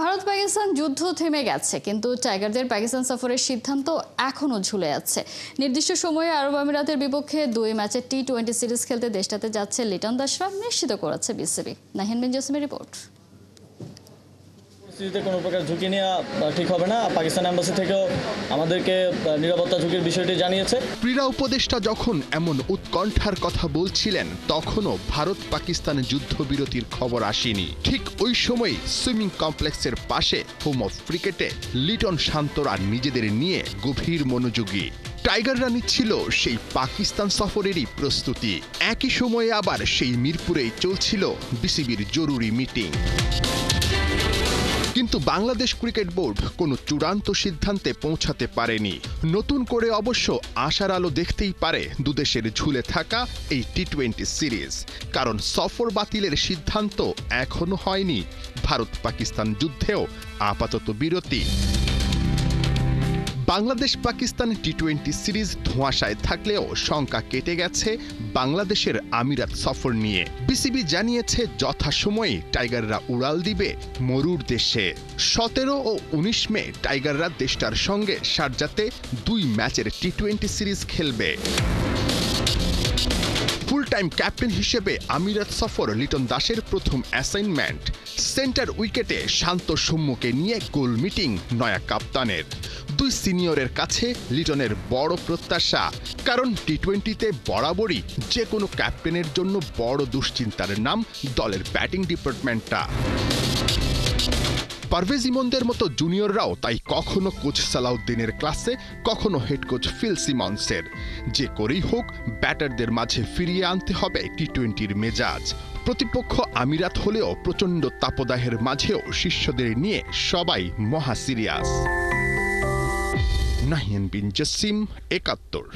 ভারত পাকিস্তান যুদ্ধ থেমে গেছে, কিন্তু টাইগারদের পাকিস্তান সফরের সিদ্ধান্ত এখনও ঝুলে আছে। নির্দিষ্ট সময়ে আরব আমিরাতের বিপক্ষে 2 ম্যাচের টি-20 সিরিজ খেলতে দেশটাতে যাচ্ছে লিটন দাসরা, নিশ্চিত করেছে বিসিবি। নাহিন বিন জসিমের রিপোর্ট। পরিস্থিতিতে কোনো প্রকার ঝুঁকি নেওয়া ঠিক হবে না। পাকিস্তান এম্বাসি থেকেও আমাদেরকে নিরাপত্তা ঝুঁকির বিষয়টি জানিয়েছে। ক্রীড়া উপদেষ্টা যখন এমন উৎকণ্ঠার কথা বলছিলেন, তখনও ভারত পাকিস্তান যুদ্ধবিরতির খবর আসেনি। ঠিক ওই সময় সুইমিং কমপ্লেক্সের পাশে হোম অফ ক্রিকেটে লিটন শান্তরা নিজেদের নিয়ে গভীর মনোযোগী। টাইগাররা নিচ্ছিল সেই পাকিস্তান সফরেরই প্রস্তুতি। একই সময়ে আবার সেই মিরপুরেই চলছিল বিসিবির জরুরি মিটিং। কিন্তু বাংলাদেশ ক্রিকেট বোর্ড কোনো চূড়ান্ত সিদ্ধান্তে পৌঁছাতে পারেনি। নতুন করে অবশ্য আশার আলো দেখতেই পারে দুদেশের ঝুলে থাকা এই টি-20 সিরিজ, কারণ সফর বাতিলের সিদ্ধান্ত এখনো হয়নি। ভারত পাকিস্তান যুদ্ধেও আপাতত বিরতি। বাংলাদেশ পাকিস্তান টি-20 সিরিজ ধোঁয়াশায় থাকলেও শঙ্কা কেটে গেছে বাংলাদেশের আমিরাত সফর নিয়ে। বিসিবি জানিয়েছে যথাসময়ে টাইগাররা উড়াল দিবে মরুর দেশে। 17 ও 19 মে টাইগাররা দেশটার সঙ্গে শারজাতে 2 ম্যাচের টি-20 সিরিজ খেলবে। ফুল টাইম ক্যাপ্টেন হিসেবে আমিরাত সফর লিটন দাসের প্রথম অ্যাসাইনমেন্ট। সেন্টার উইকেটে শান্ত সৌম্যকে নিয়ে গোল মিটিং নয়া কাপ্তানের। 2 সিনিয়রের কাছে লিটনের বড় প্রত্যাশা, কারণ টি-20তে বরাবরই যে কোনো ক্যাপ্টেনের জন্য বড় দুশ্চিন্তার নাম দলের ব্যাটিং ডিপার্টমেন্টটা। পারভেজ ইমনদের মতো জুনিয়ররাও তাই কখনো কোচ সালাউদ্দিনের ক্লাসে, কখনো হেড কোচ ফিল সিমন্সের। যে করেই হোক ব্যাটারদের মাঝে ফিরিয়ে আনতে হবে টি-20র মেজাজ। প্রতিপক্ষ আমিরাত হলেও প্রচণ্ড তাপদাহের মাঝেও শিষ্যদের নিয়ে সবাই মহা সিরিয়াস। নাহিন বিন জসিম, ৭১।